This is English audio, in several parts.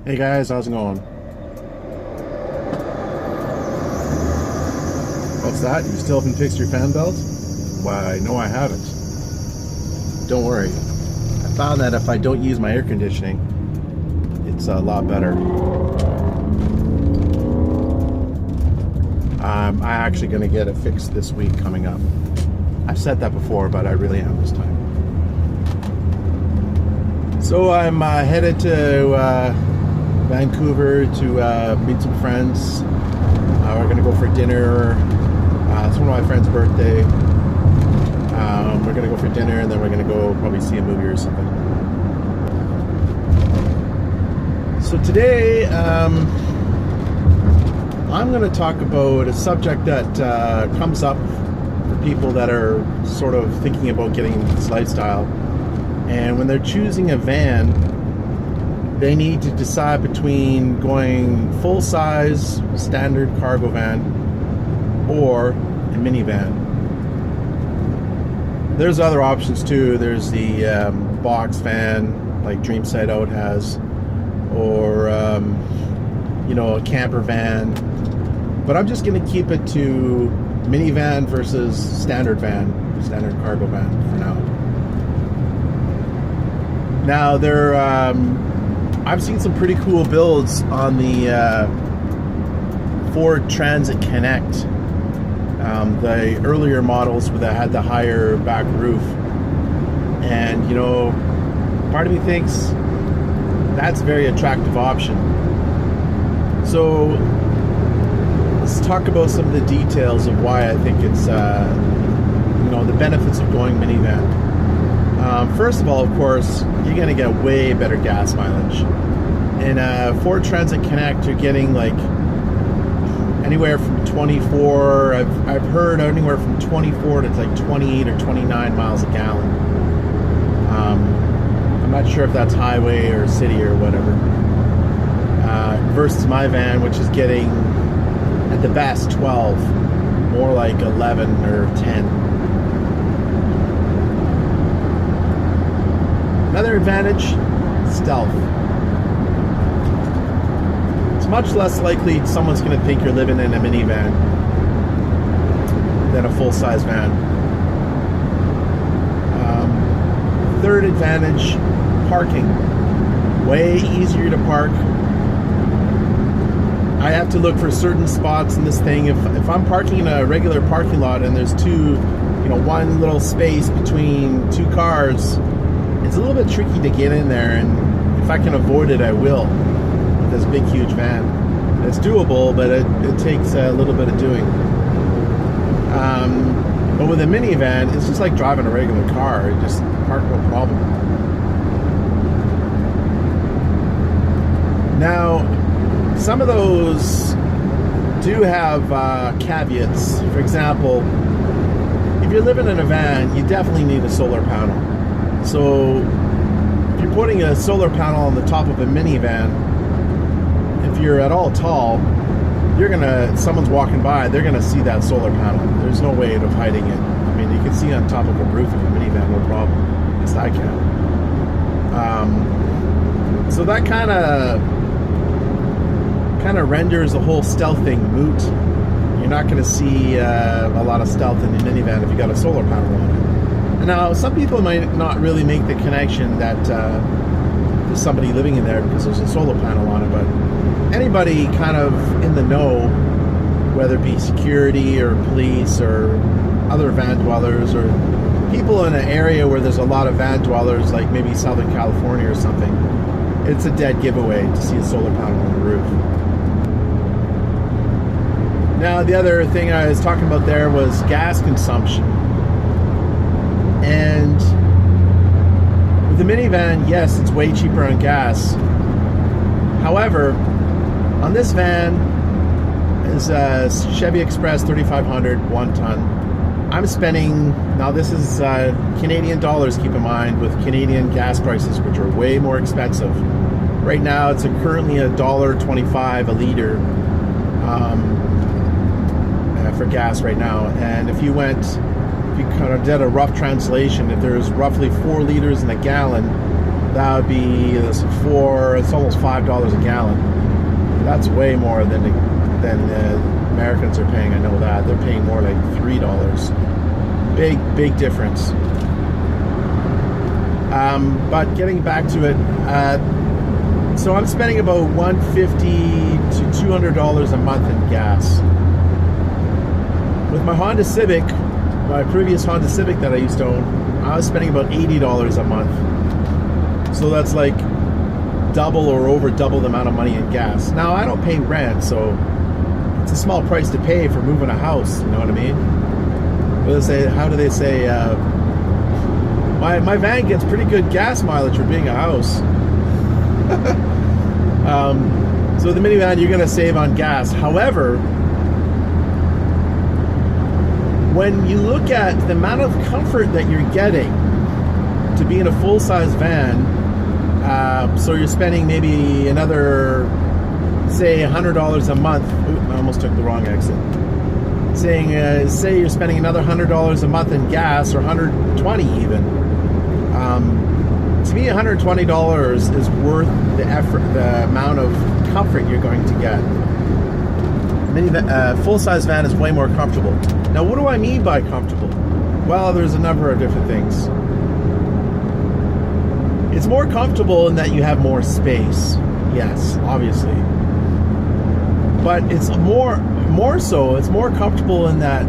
Hey guys, how's it going? What's that? You still haven't fixed your fan belt? Why, no I haven't. Don't worry. I found that if I don't use my air conditioning, it's a lot better. I'm actually going to get it fixed this week coming up. I've said that before, but I really am this time. So I'm headed to Vancouver to meet some friends. We're gonna go for dinner. It's one of my friend's birthday. We're gonna go for dinner and then we're gonna go probably see a movie or something. So today I'm gonna talk about a subject that comes up for people that are sort of thinking about getting into this lifestyle. And when they're choosing a van, they need to decide between going full-size standard cargo van or a minivan. There's other options too. There's the box van like Dream Sight Out has, or a camper van. But I'm just going to keep it to minivan versus standard cargo van for now. Now I've seen some pretty cool builds on the Ford Transit Connect, the earlier models that had the higher back roof, and part of me thinks that's a very attractive option. So let's talk about some of the details of why I think it's the benefits of going minivan. First of all, of course, you're going to get way better gas mileage. In Ford Transit Connect, you're getting like anywhere from 24, I've heard anywhere from 24 to like 28 or 29 miles a gallon. I'm not sure if that's highway or city or whatever. Versus my van, which is getting at the best 12, more like 11 or 10. Another advantage, stealth. It's much less likely someone's going to think you're living in a minivan than a full-size van. Third advantage, parking. Way easier to park. I have to look for certain spots in this thing. If I'm parking in a regular parking lot and there's one little space between two cars, it's a little bit tricky to get in there, and if I can avoid it, I will with this big, huge van. It's doable, but it takes a little bit of doing. But with a minivan, it's just like driving a regular car. You just park no problem. Now, some of those do have caveats. For example, if you're living in a van, you definitely need a solar panel. So if you're putting a solar panel on the top of a minivan, if you're at all tall, someone's walking by, they're gonna see that solar panel. There's no way of hiding it. I mean, you can see on top of a roof of a minivan, no problem. At least I can. So that kind of renders the whole stealth thing moot. You're not gonna see a lot of stealth in the minivan if you got a solar panel on it. Now, some people might not really make the connection that there's somebody living in there because there's a solar panel on it, but anybody kind of in the know, whether it be security or police or other van dwellers or people in an area where there's a lot of van dwellers, like maybe Southern California or something, it's a dead giveaway to see a solar panel on the roof. Now, the other thing I was talking about there was gas consumption. And with the minivan, yes, it's way cheaper on gas. However, on this van is a Chevy Express 3500 1 ton. I'm spending, now this is Canadian dollars, keep in mind, with Canadian gas prices, which are way more expensive. Right now, it's currently $1.25 a liter for gas right now. And if you kind of did a rough translation, if there's roughly 4 liters in a gallon, that would be it's almost $5 a gallon. That's way more than the Americans are paying. I know that they're paying more like $3. Big difference. But getting back to it, so I'm spending about $150 to $200 a month in gas. With my Honda Civic, my previous Honda Civic that I used to own, I was spending about $80 a month. So that's like double or over double the amount of money in gas. Now, I don't pay rent, so it's a small price to pay for moving a house, you know what I mean? How do they say, my van gets pretty good gas mileage for being a house. So the minivan, you're gonna save on gas. However, when you look at the amount of comfort that you're getting to be in a full-size van, so you're spending maybe another, say, $100 a month. Ooh, I almost took the wrong exit. Say you're spending another $100 a month in gas, or $120 even. To me, $120 is worth the effort, the amount of comfort you're going to get. Full-size van is way more comfortable. Now, what do I mean by comfortable? Well, there's a number of different things. It's more comfortable in that you have more space. Yes, obviously. But it's more so, it's more comfortable in that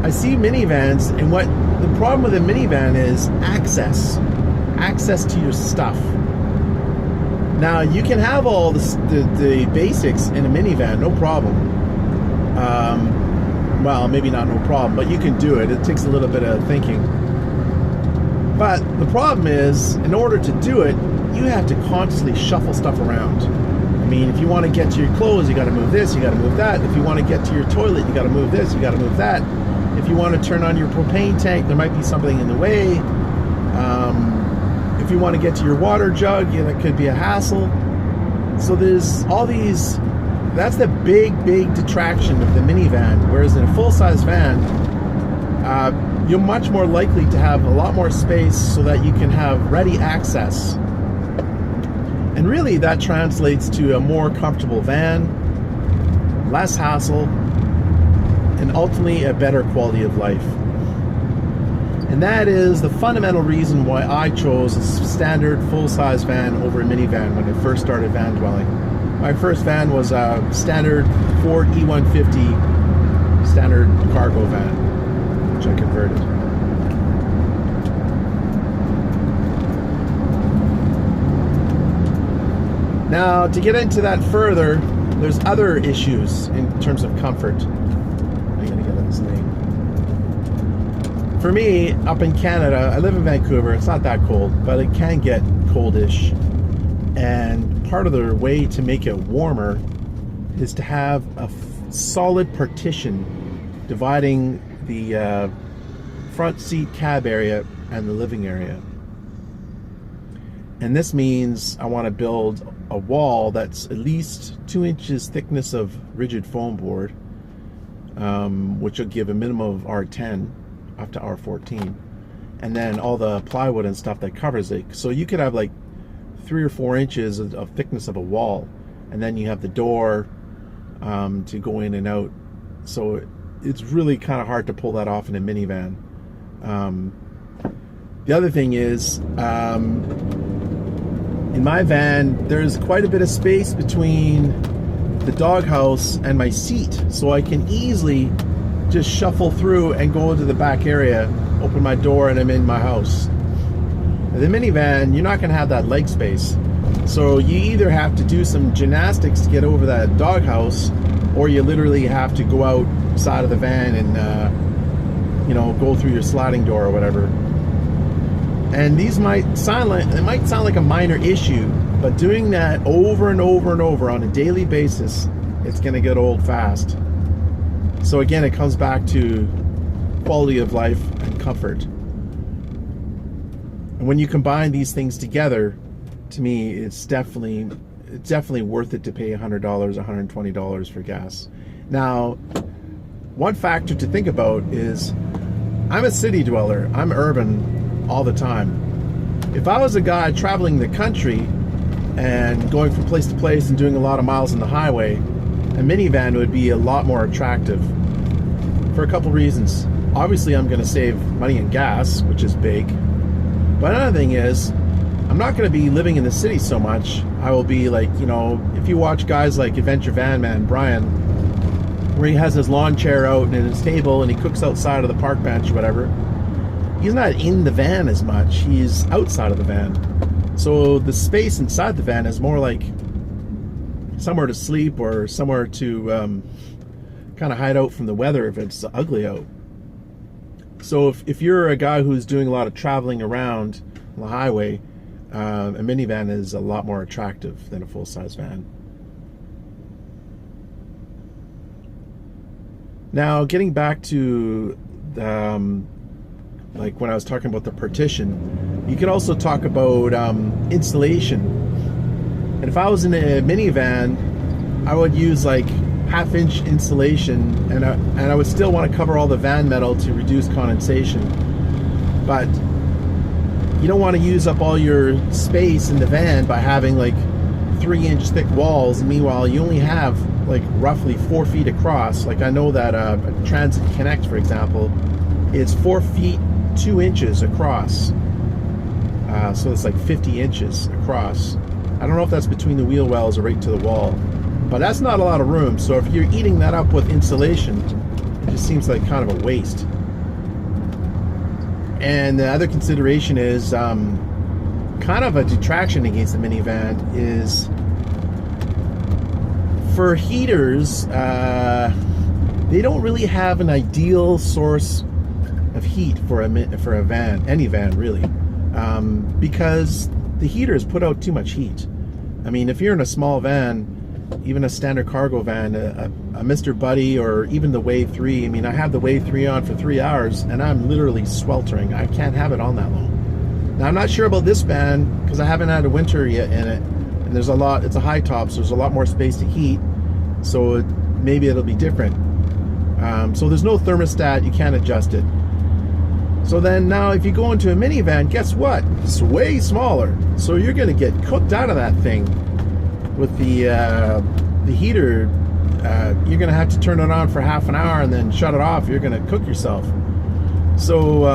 I see minivans, and what the problem with a minivan is access to your stuff. Now, you can have all the basics in a minivan, no problem. Well, maybe not no problem, but you can do it. It takes a little bit of thinking. But the problem is, in order to do it, you have to constantly shuffle stuff around. I mean, if you want to get to your clothes, you got to move this, you got to move that. If you want to get to your toilet, you got to move this, you got to move that. If you want to turn on your propane tank, there might be something in the way. If you want to get to your water jug, that could be a hassle. So there's all these. That's the big detraction of the minivan. Whereas in a full-size van, you're much more likely to have a lot more space so that you can have ready access. And really, that translates to a more comfortable van, less hassle, and ultimately a better quality of life. And that is the fundamental reason why I chose a standard full-size van over a minivan when I first started van dwelling. My first van was a standard Ford E150 standard cargo van, which I converted. Now, to get into that further, there's other issues in terms of comfort. I'm gonna get this name. For me, up in Canada, I live in Vancouver. It's not that cold, but it can get coldish. And part of the way to make it warmer is to have a solid partition dividing the front seat cab area and the living area. And this means I want to build a wall that's at least 2 inches thickness of rigid foam board, which will give a minimum of R10 up to R14, and then all the plywood and stuff that covers it. So you could have like 3 or 4 inches of thickness of a wall, and then you have the door to go in and out. So it's really kind of hard to pull that off in a minivan. The other thing is, in my van, there's quite a bit of space between the doghouse and my seat, so I can easily just shuffle through and go into the back area, open my door, and I'm in my house. The minivan, you're not going to have that leg space, so you either have to do some gymnastics to get over that doghouse, or you literally have to go outside of the van and go through your sliding door or whatever. And these might sound like a minor issue, but doing that over and over and over on a daily basis, it's going to get old fast. So again, it comes back to quality of life and comfort. And when you combine these things together, to me, it's definitely worth it to pay $100, $120 for gas. Now, one factor to think about is I'm a city dweller. I'm urban all the time. If I was a guy traveling the country, and going from place to place and doing a lot of miles on the highway, a minivan would be a lot more attractive for a couple reasons. Obviously, I'm going to save money in gas, which is big. But another thing is, I'm not going to be living in the city so much. I will be like, you know, if you watch guys like Adventure Van Man Brian, where he has his lawn chair out in his table and he cooks outside of the park bench or whatever, he's not in the van as much. He's outside of the van. So the space inside the van is more like somewhere to sleep or somewhere to kind of hide out from the weather if it's ugly out. So if you're a guy who's doing a lot of traveling around on the highway, a minivan is a lot more attractive than a full-size van. Now, getting back to like when I was talking about the partition, you could also talk about insulation. And if I was in a minivan, I would use like half-inch insulation, and I would still want to cover all the van metal to reduce condensation. But you don't want to use up all your space in the van by having like 3-inch thick walls. Meanwhile, you only have like roughly 4 feet across. Like I know that a Transit Connect, for example, is 4 feet 2 inches across. So it's like 50 inches across. I don't know if that's between the wheel wells or right to the wall, but that's not a lot of room. So if you're eating that up with insulation, it just seems like kind of a waste. And the other consideration is kind of a detraction against the minivan is for heaters, they don't really have an ideal source of heat for a van, any van really, because the heaters put out too much heat. I mean, if you're in a small van, even a standard cargo van, a Mr. Buddy or even the Wave 3, I mean, I have the Wave 3 on for 3 hours and I'm literally sweltering. I can't have it on that long. Now, I'm not sure about this van because I haven't had a winter yet in it, and there's a lot, it's a high top, so there's a lot more space to heat, so maybe it'll be different. So there's no thermostat, you can't adjust it. So then now if you go into a minivan, guess what? It's way smaller. So you're gonna get cooked out of that thing. With the heater, you're gonna have to turn it on for half an hour and then shut it off. You're gonna cook yourself. So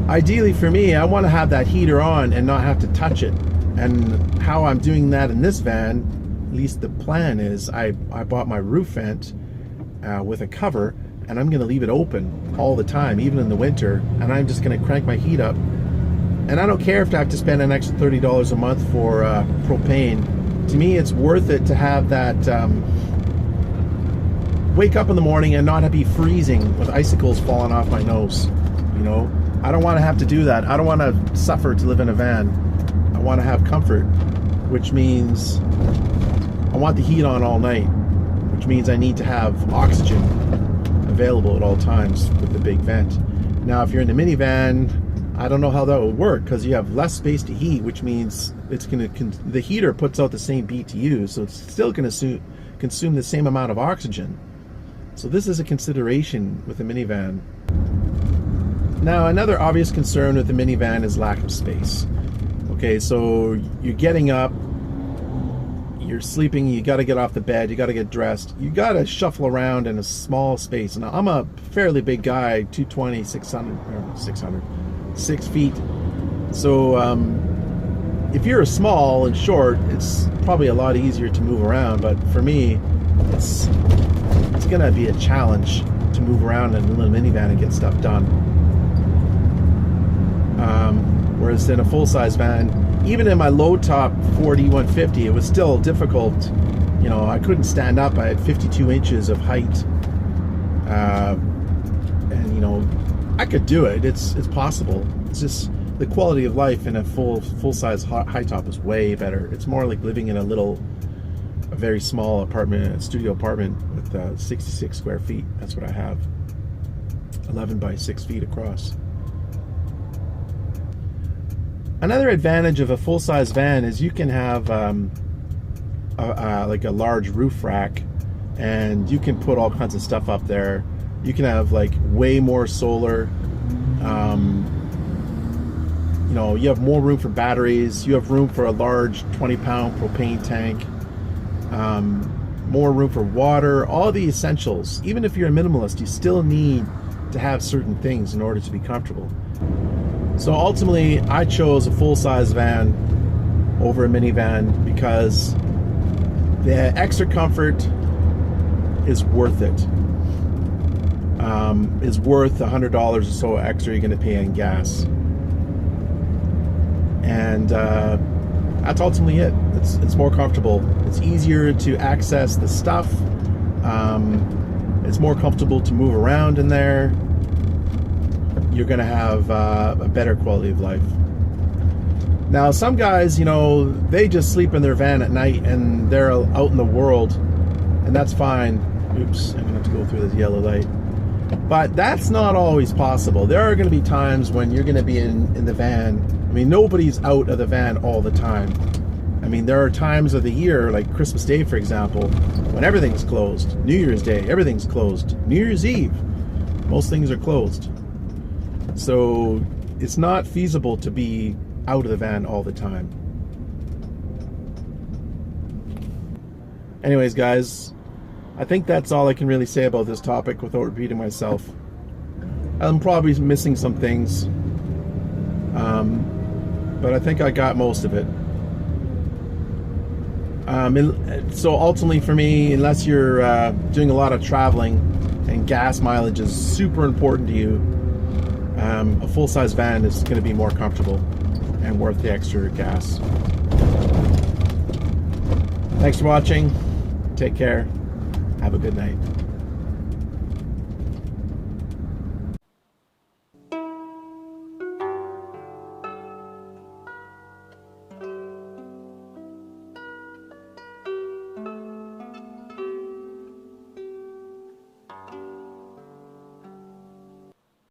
ideally for me, I want to have that heater on and not have to touch it. And how I'm doing that in this van, at least the plan is, I bought my roof vent with a cover, and I'm gonna leave it open all the time, even in the winter, and I'm just gonna crank my heat up. And I don't care if I have to spend an extra $30 a month for propane. To me, it's worth it to have that wake up in the morning and not be freezing with icicles falling off my nose. You know, I don't want to have to do that. I don't want to suffer to live in a van. I want to have comfort, which means I want the heat on all night, which means I need to have oxygen available at all times with the big vent. Now, if you're in the minivan, I don't know how that will work because you have less space to heat, which means it's going to the heater puts out the same BTU, so it's still going to consume the same amount of oxygen. So this is a consideration with a minivan. Now, another obvious concern with the minivan is lack of space. Okay, so you're getting up, you're sleeping, you got to get off the bed, you got to get dressed, you got to shuffle around in a small space. Now, I'm a fairly big guy, 220, 6 feet. So if you're small and short, it's probably a lot easier to move around. But for me, it's gonna be a challenge to move around in a little minivan and get stuff done. Whereas in a full-size van, even in my low top Ford E150, it was still difficult. You know, I couldn't stand up. I had 52 inches of height, and you know, I could do it. It's possible. It's just the quality of life in a full-size high top is way better. It's more like living in a very small apartment, a studio apartment with 66 square feet. That's what I have. 11 by 6 feet across. Another advantage of a full-size van is you can have like a large roof rack, and you can put all kinds of stuff up there. You can have like way more solar. you know, you have more room for batteries, you have room for a large 20-pound propane tank, more room for water, all the essentials. Even if you're a minimalist, you still need to have certain things in order to be comfortable. So ultimately, I chose a full-size van over a minivan because the extra comfort is worth it. Is worth $100 or so extra you're going to pay in gas. And that's ultimately it. It's more comfortable. It's easier to access the stuff. It's more comfortable to move around in there. You're going to have a better quality of life. Now, some guys, you know, they just sleep in their van at night and they're out in the world, and that's fine. Oops, I'm going to have to go through this yellow light. But that's not always possible. There are going to be times when you're going to be in the van. I mean, nobody's out of the van all the time. I mean, there are times of the year, like Christmas Day, for example, when everything's closed. New Year's Day, everything's closed. New Year's Eve, most things are closed. So it's not feasible to be out of the van all the time. Anyways, guys, I think that's all I can really say about this topic without repeating myself. I'm probably missing some things, but I think I got most of it. So ultimately for me, unless you're doing a lot of traveling and gas mileage is super important to you, a full-size van is going to be more comfortable and worth the extra gas. Thanks for watching. Take care. Have a good night.